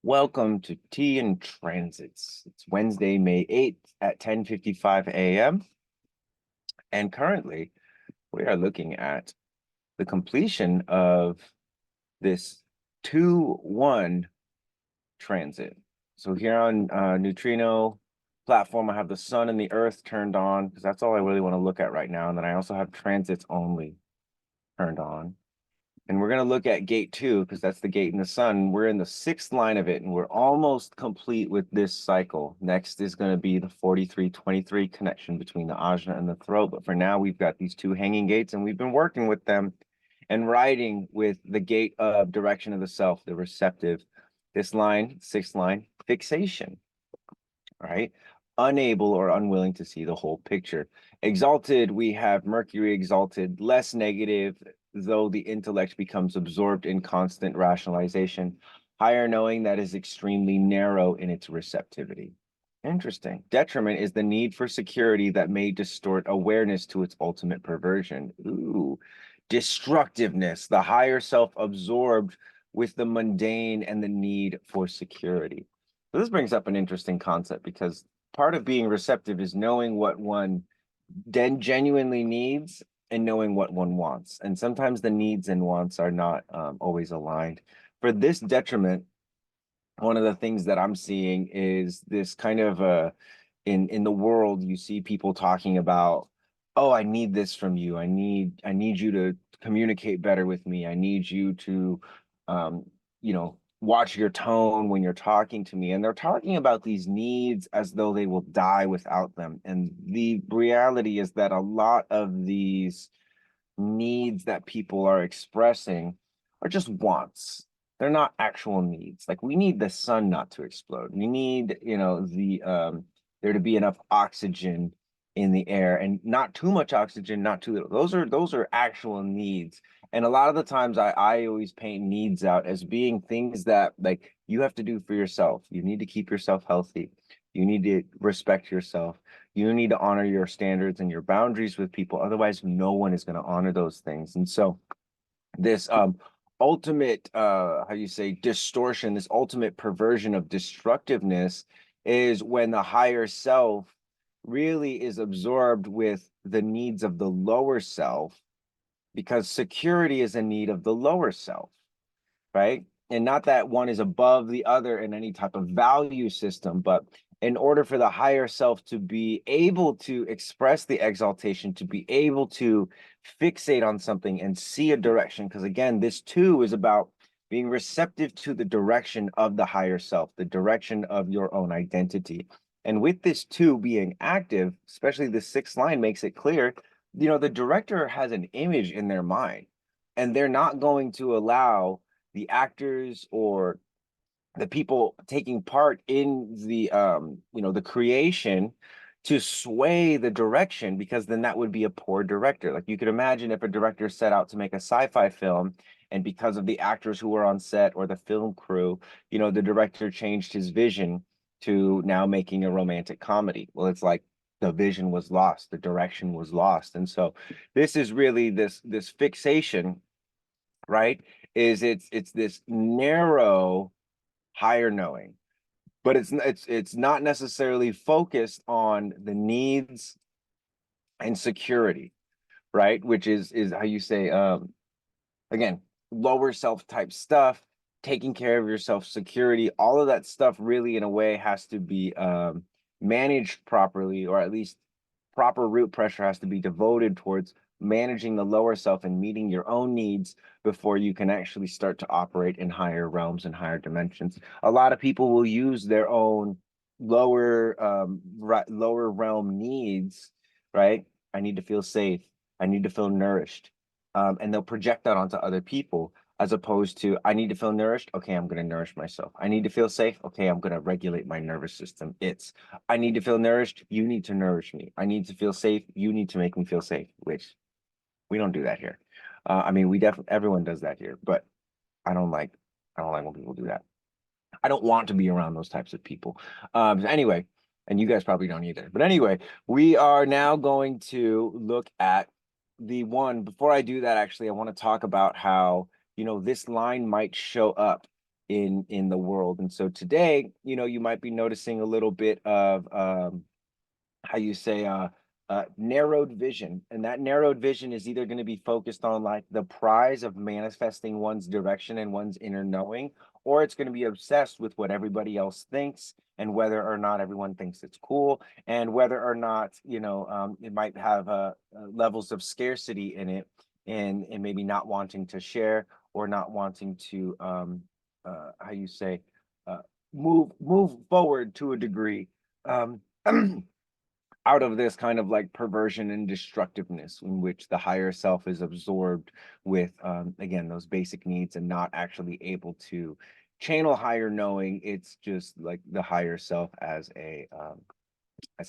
Welcome to Tea and Transits. It's Wednesday, May 8th at 10:55 a.m. And currently, we are looking at the completion of this 2-1 transit. So here on Neutrino platform, I have the sun and the earth turned on because that's all I really want to look at right now. And then I also have transits only turned on. And we're going to look at gate 2 because that's the gate in the sun. We're in the 6th line of it, and we're almost complete with this cycle. Next is going to be the 43-23 connection between the ajna and the throat. But for now, we've got these 2 hanging gates, and we've been working with them and riding with the gate of direction of the self, the receptive. This line, 6th line, fixation, right? Unable or unwilling to see the whole picture. Exalted, we have Mercury exalted, less negative, though the intellect becomes absorbed in constant rationalization. Higher knowing, that is extremely narrow in its receptivity. Interesting. Detriment is the need for security that may distort awareness to its ultimate perversion. Ooh. Destructiveness, the higher self absorbed with the mundane and the need for security. So this brings up an interesting concept because part of being receptive is knowing what one genuinely needs and knowing what one wants. And sometimes the needs and wants are not always aligned. For this detriment, one of the things that I'm seeing is this kind of in the world, you see people talking about, oh, I need this from you. I need you to communicate better with me. I need you to watch your tone when you're talking to me. And they're talking about these needs as though they will die without them. And the reality is that a lot of these needs that people are expressing are just wants. They're not actual needs. Like, we need the sun not to explode. We need, there to be enough oxygen in the air, and not too much oxygen, not too little. Those are actual needs. And a lot of the times I always paint needs out as being things that, like, you have to do for yourself. You need to keep yourself healthy. You need to respect yourself. You need to honor your standards and your boundaries with people. Otherwise, no one is going to honor those things. And so this ultimate distortion, this ultimate perversion of destructiveness is when the higher self really is absorbed with the needs of the lower self, because security is a need of the lower self, right? And not that one is above the other in any type of value system, but in order for the higher self to be able to express the exaltation, to be able to fixate on something and see a direction, because again, this too is about being receptive to the direction of the higher self, the direction of your own identity. And with this too being active, especially the 6th line makes it clear, the director has an image in their mind, and they're not going to allow the actors or the people taking part in the creation to sway the direction, because then that would be a poor director. Like, you could imagine if a director set out to make a sci-fi film, and because of the actors who were on set or the film crew, the director changed his vision to now making a romantic comedy. Well, it's like the vision was lost, the direction was lost. And so this is really this fixation, right? It's this narrow higher knowing, but it's not necessarily focused on the needs and security, right? Which is how you say, again, lower self type stuff, taking care of yourself, security, all of that stuff really in a way has to be managed properly, or at least proper root pressure has to be devoted towards managing the lower self and meeting your own needs before you can actually start to operate in higher realms and higher dimensions. A lot of people will use their own lower realm needs, right? I need to feel safe. I need to feel nourished. And they'll project that onto other people, as opposed to, I need to feel nourished. Okay, I'm going to nourish myself. I need to feel safe. Okay, I'm going to regulate my nervous system. I need to feel nourished. You need to nourish me. I need to feel safe. You need to make me feel safe, which we don't do that here. I mean, everyone does that here, but I don't like when people do that. I don't want to be around those types of people. Anyway, and you guys probably don't either. But anyway, we are now going to look at the one. Before I do that, actually, I want to talk about how, this line might show up in the world. And so today, you might be noticing a little bit of how you say narrowed vision, and that narrowed vision is either going to be focused on like the prize of manifesting one's direction and one's inner knowing, or it's going to be obsessed with what everybody else thinks and whether or not everyone thinks it's cool, and whether or not it might have levels of scarcity in it, and maybe not wanting to share or not wanting to how you say uh, move forward to a degree. um Out of this kind of like perversion and destructiveness in which the higher self is absorbed with again those basic needs and not actually able to channel higher knowing. It's just like the higher self as a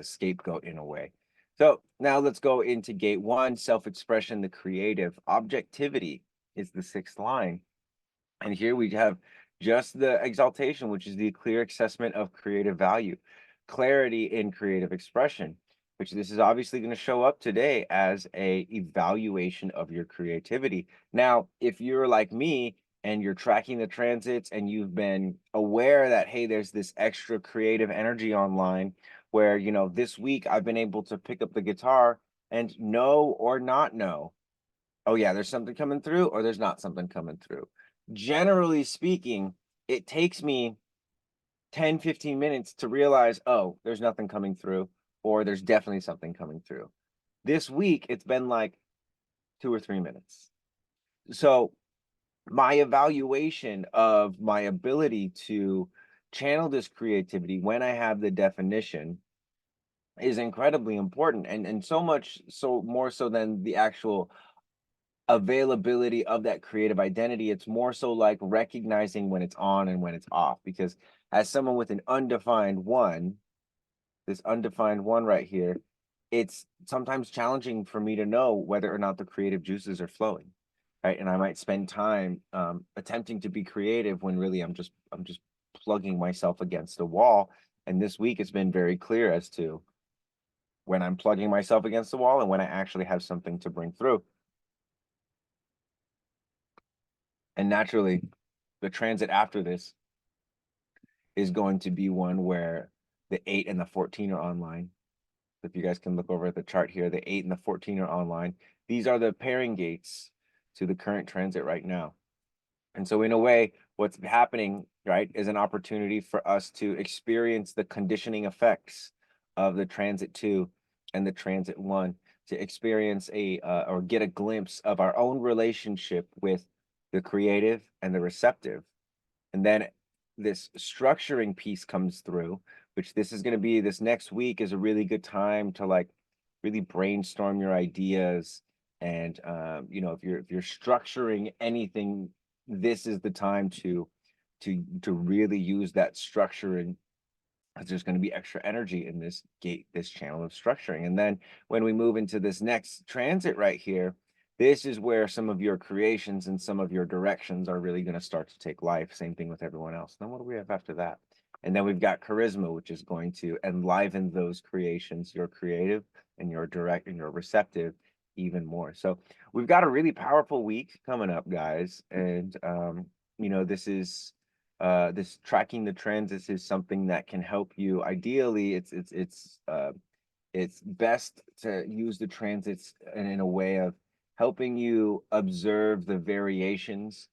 scapegoat in a way. So now let's go into gate one: self-expression, the creative. Objectivity is the sixth line, and here we have just the exaltation, which is the clear assessment of creative value, clarity in creative expression, which this is obviously going to show up today as a evaluation of your creativity. Now, if you're like me and you're tracking the transits and you've been aware that, hey, there's this extra creative energy online where, this week I've been able to pick up the guitar and know or not know, oh yeah, there's something coming through or there's not something coming through. Generally speaking, it takes me 10, 15 minutes to realize, oh, there's nothing coming through, or there's definitely something coming through. This week, it's been like 2 or 3 minutes. So my evaluation of my ability to channel this creativity when I have the definition is incredibly important, and so much so, more so than the actual availability of that creative identity. It's more so like recognizing when it's on and when it's off, because as someone with an undefined one, this undefined one right here, it's sometimes challenging for me to know whether or not the creative juices are flowing, right? And I might spend time attempting to be creative when really I'm just plugging myself against a wall. And this week it's been very clear as to when I'm plugging myself against the wall and when I actually have something to bring through. And naturally, the transit after this is going to be one where the 8 and the 14 are online. If you guys can look over at the chart here, the 8 and the 14 are online. These are the pairing gates to the current transit right now. And so in a way, what's happening, right, is an opportunity for us to experience the conditioning effects of the transit 2 and the transit 1, to experience or get a glimpse of our own relationship with the creative and the receptive. And then this structuring piece comes through, which this is going to be, this next week is a really good time to like really brainstorm your ideas. And if you're structuring anything, this is the time to really use that structuring, because there's going to be extra energy in this gate, this channel of structuring. And then when we move into this next transit right here, this is where some of your creations and some of your directions are really going to start to take life. Same thing with everyone else. Then what do we have after that? And then we've got charisma, which is going to enliven those creations, your creative and your direct and your receptive, even more. So we've got a really powerful week coming up, guys. And this tracking the trends, this is something that can help you. Ideally, it's best to use the transits in a way of helping you observe the variations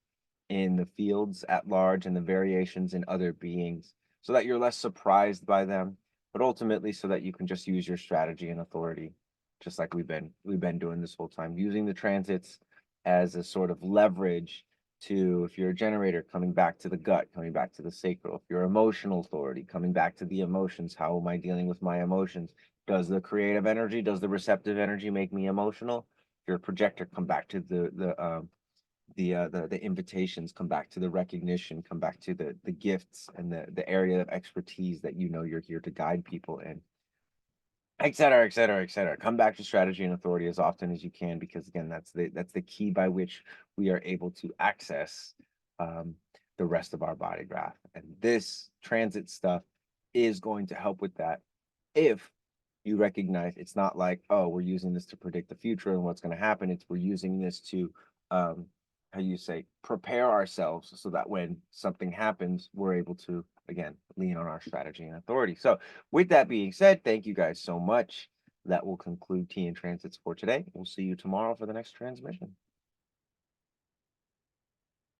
in the fields at large and the variations in other beings, so that you're less surprised by them, but ultimately so that you can just use your strategy and authority, just like we've been doing this whole time, using the transits as a sort of leverage to, if you're a generator, coming back to the gut, coming back to the sacral. If you're emotional authority, coming back to the emotions. How am I dealing with my emotions? Does the creative energy, does the receptive energy make me emotional? If you're a projector, come back to the invitations, come back to the recognition, come back to the gifts and the area of expertise that you're here to guide people in, et cetera, et cetera, et cetera. Come back to strategy and authority as often as you can, because again, that's the key by which we are able to access the rest of our body graph. And this transit stuff is going to help with that, if you recognize it's not like, oh, we're using this to predict the future and what's going to happen. It's we're using this to how you say, prepare ourselves so that when something happens, we're able to, again, lean on our strategy and authority. So with that being said, thank you guys so much. That will conclude T in Transits for today. We'll see you tomorrow for the next transmission.